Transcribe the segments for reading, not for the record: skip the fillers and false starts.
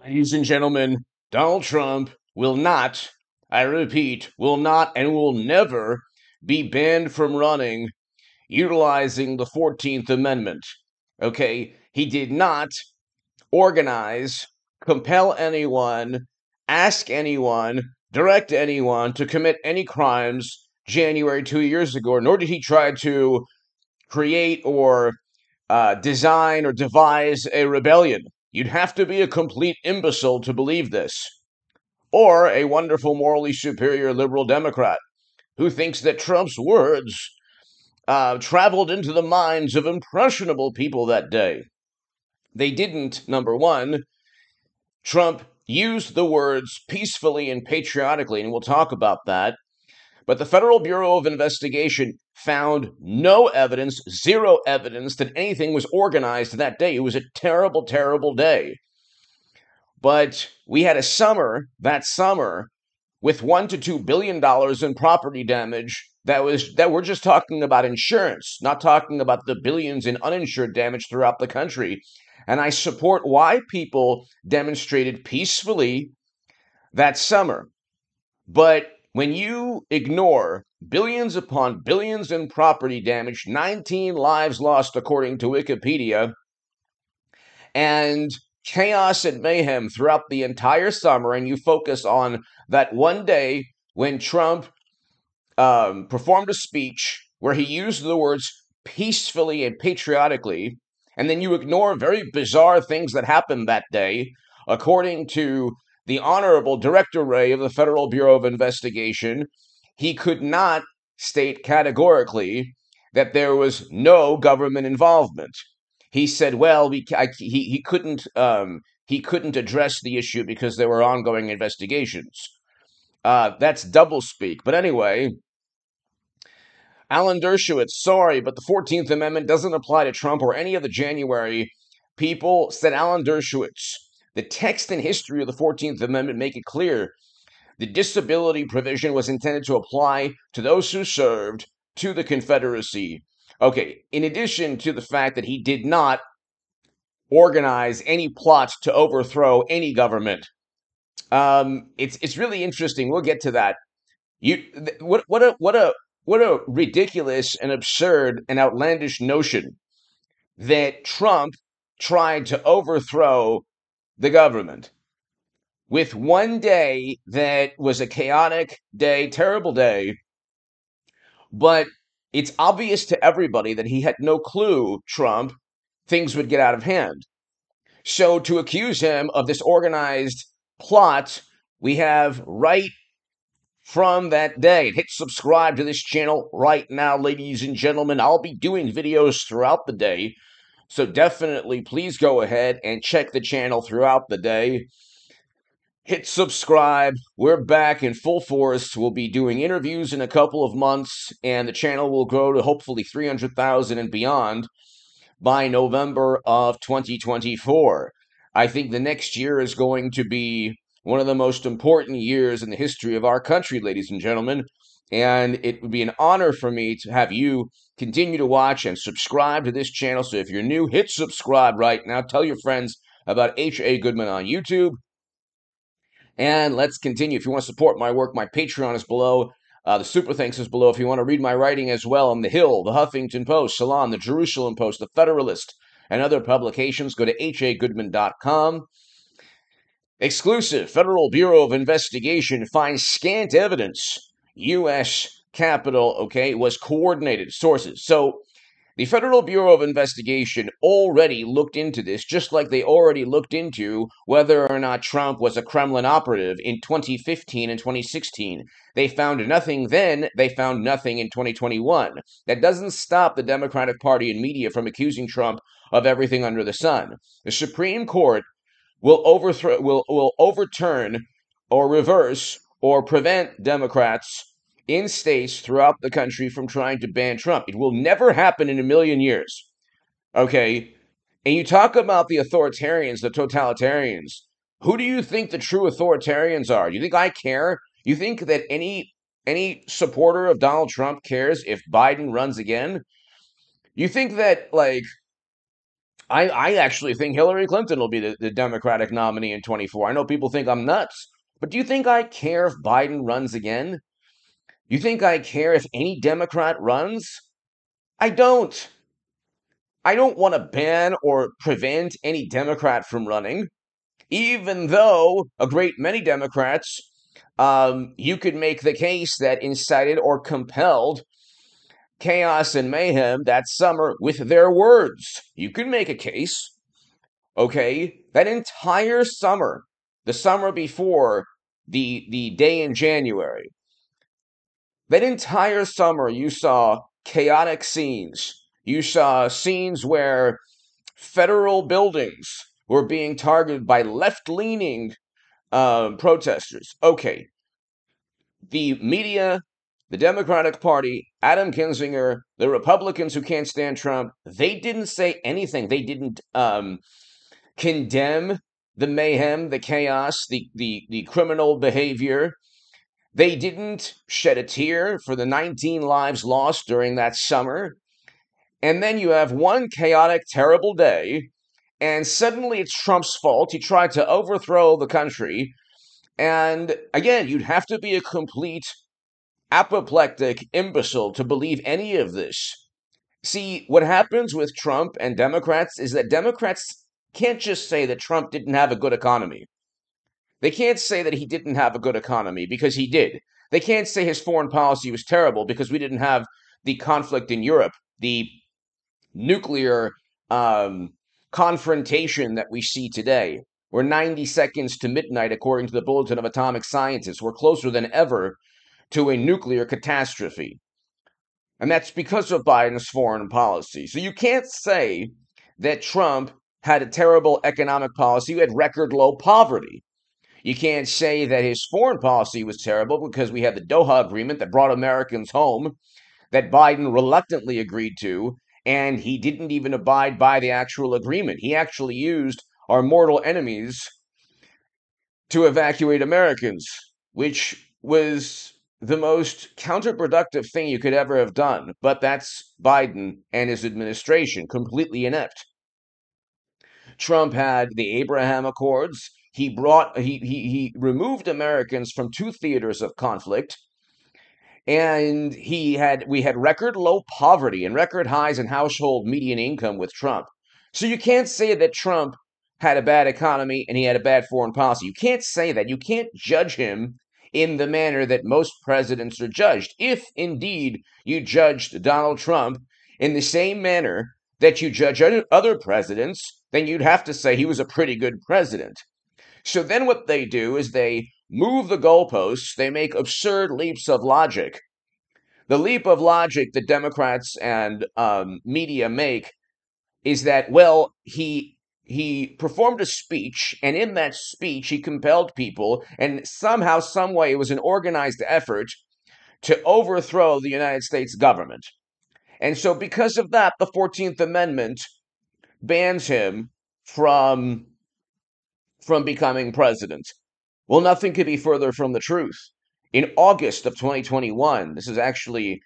Ladies and gentlemen, Donald Trump will not, I repeat, will not and will never be banned from running utilizing the 14th Amendment. Okay? He did not organize, compel anyone, ask anyone, direct anyone to commit any crimes January 2 years ago, nor did he try to create or design or devise a rebellion. You'd have to be a complete imbecile to believe this, or a wonderful, morally superior liberal Democrat who thinks that Trump's words traveled into the minds of impressionable people that day. They didn't, number one. Trump used the words peacefully and patriotically, and we'll talk about that. But the Federal Bureau of Investigation found no evidence, zero evidence, that anything was organized that day. It was a terrible, terrible day. But we had a summer, that summer, with $1 to $2 billion in property damage that we're just talking about insurance, not talking about the billions in uninsured damage throughout the country. And I support why people demonstrated peacefully that summer. But when you ignore billions upon billions in property damage, 19 lives lost according to Wikipedia, and chaos and mayhem throughout the entire summer, and you focus on that one day when Trump performed a speech where he used the words peacefully and patriotically, and then you ignore very bizarre things that happened that day, according to the Honorable Director Wray of the Federal Bureau of Investigation, he could not state categorically that there was no government involvement. He said, "Well, he couldn't address the issue because there were ongoing investigations." That's doublespeak. But anyway, Alan Dershowitz, sorry, but the 14th Amendment doesn't apply to Trump or any of the January people, said Alan Dershowitz. The text and history of the 14th Amendment make it clear the disability provision was intended to apply to those who served to the Confederacy. Okay, in addition to the fact that he did not organize any plots to overthrow any government. It's really interesting. We'll get to that. What a ridiculous and absurd and outlandish notion that Trump tried to overthrow the government with one day that was a chaotic day, terrible day, but it's obvious to everybody that he had no clue, Trump, things would get out of hand. So to accuse him of this organized plot, we have right from that day. Hit subscribe to this channel right now, ladies and gentlemen. I'll be doing videos throughout the day, so definitely please go ahead and check the channel throughout the day. Hit subscribe. We're back in full force. We'll be doing interviews in a couple of months, and the channel will grow to hopefully 300,000 and beyond by November of 2024. I think the next year is going to be one of the most important years in the history of our country, ladies and gentlemen, and it would be an honor for me to have you continue to watch and subscribe to this channel. So if you're new, hit subscribe right now. Tell your friends about H.A. Goodman on YouTube. And let's continue. If you want to support my work, my Patreon is below. The Super Thanks is below. If you want to read my writing as well on The Hill, The Huffington Post, Salon, The Jerusalem Post, The Federalist, and other publications, go to hagoodman.com. Exclusive. Federal Bureau of Investigation finds scant evidence. U.S. Capitol, was coordinated. Sources. So the Federal Bureau of Investigation already looked into this, just like they already looked into whether or not Trump was a Kremlin operative in 2015 and 2016. They found nothing then. They found nothing in 2021. That doesn't stop the Democratic Party and media from accusing Trump of everything under the sun. The Supreme Court will overturn or reverse or prevent Democrats in states throughout the country from trying to ban Trump. It will never happen in a million years. Okay? And you talk about the authoritarians, the totalitarians. Who do you think the true authoritarians are? Do you think I care? You think that any supporter of Donald Trump cares if Biden runs again? You think that, I actually think Hillary Clinton will be the Democratic nominee in 24. I know people think I'm nuts, but do you think I care if Biden runs again? You think I care if any Democrat runs? I don't. I don't want to ban or prevent any Democrat from running, even though a great many Democrats, you could make the case that incited or compelled chaos and mayhem that summer with their words. You could make a case, okay? That entire summer, the summer before the day in January, that entire summer you saw chaotic scenes. You saw scenes where federal buildings were being targeted by left-leaning protesters. Okay, the media, the Democratic Party, Adam Kinzinger, the Republicans who can't stand Trump, they didn't say anything. They didn't condemn the mayhem, the chaos, the criminal behavior. They didn't shed a tear for the 19 lives lost during that summer. And then you have one chaotic, terrible day, and suddenly it's Trump's fault. He tried to overthrow the country. And again, you'd have to be a complete apoplectic imbecile to believe any of this. See, what happens with Trump and Democrats is that Democrats can't just say that Trump didn't have a good economy. They can't say that he didn't have a good economy because he did. They can't say his foreign policy was terrible because we didn't have the conflict in Europe, the nuclear confrontation that we see today. We're 90 seconds to midnight, according to the Bulletin of Atomic Scientists. We're closer than ever to a nuclear catastrophe. And that's because of Biden's foreign policy. So you can't say that Trump had a terrible economic policy. You had record low poverty. You can't say that his foreign policy was terrible because we had the Doha Agreement that brought Americans home, that Biden reluctantly agreed to, and he didn't even abide by the actual agreement. He actually used our mortal enemies to evacuate Americans, which was the most counterproductive thing you could ever have done. But that's Biden and his administration, completely inept. Trump had the Abraham Accords. He removed Americans from two theaters of conflict, and we had record low poverty and record highs in household median income with Trump. So you can't say that Trump had a bad economy and he had a bad foreign policy. You can't say that. You can't judge him in the manner that most presidents are judged. If indeed you judged Donald Trump in the same manner that you judge other presidents, then you'd have to say he was a pretty good president. So then what they do is they move the goalposts, they make absurd leaps of logic. The leap of logic that Democrats and media make is that, well, he performed a speech, and in that speech he compelled people, and somehow, some way, it was an organized effort to overthrow the United States government. And so because of that, the 14th Amendment bans him from becoming president. Well, nothing could be further from the truth. In August of 2021, this is actually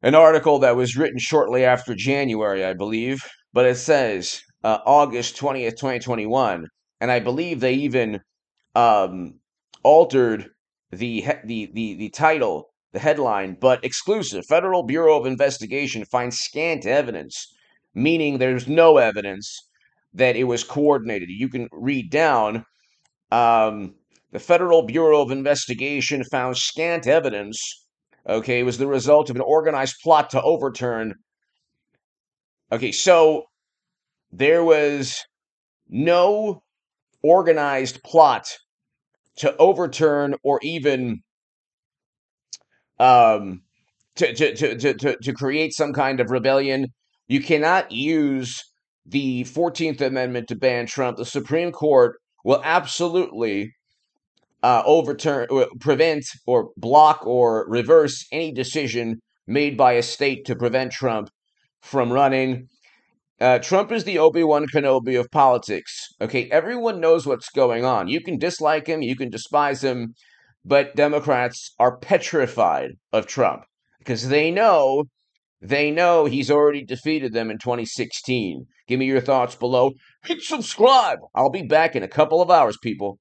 an article that was written shortly after January, I believe, but it says August 20th, 2021, and I believe they even altered the title, the headline, but exclusive. Federal Bureau of Investigation finds scant evidence, meaning there's no evidence that it was coordinated. You can read down. The Federal Bureau of Investigation found scant evidence. Okay, it was the result of an organized plot to overturn. Okay, so there was no organized plot to overturn or even to create some kind of rebellion. You cannot use the 14th Amendment to ban Trump. The Supreme Court will absolutely overturn, prevent, or block or reverse any decision made by a state to prevent Trump from running. Trump is the Obi-Wan Kenobi of politics. Okay, everyone knows what's going on. You can dislike him, you can despise him, but Democrats are petrified of Trump because they know They know he's already defeated them in 2016. Give me your thoughts below. Hit subscribe. I'll be back in a couple of hours, people.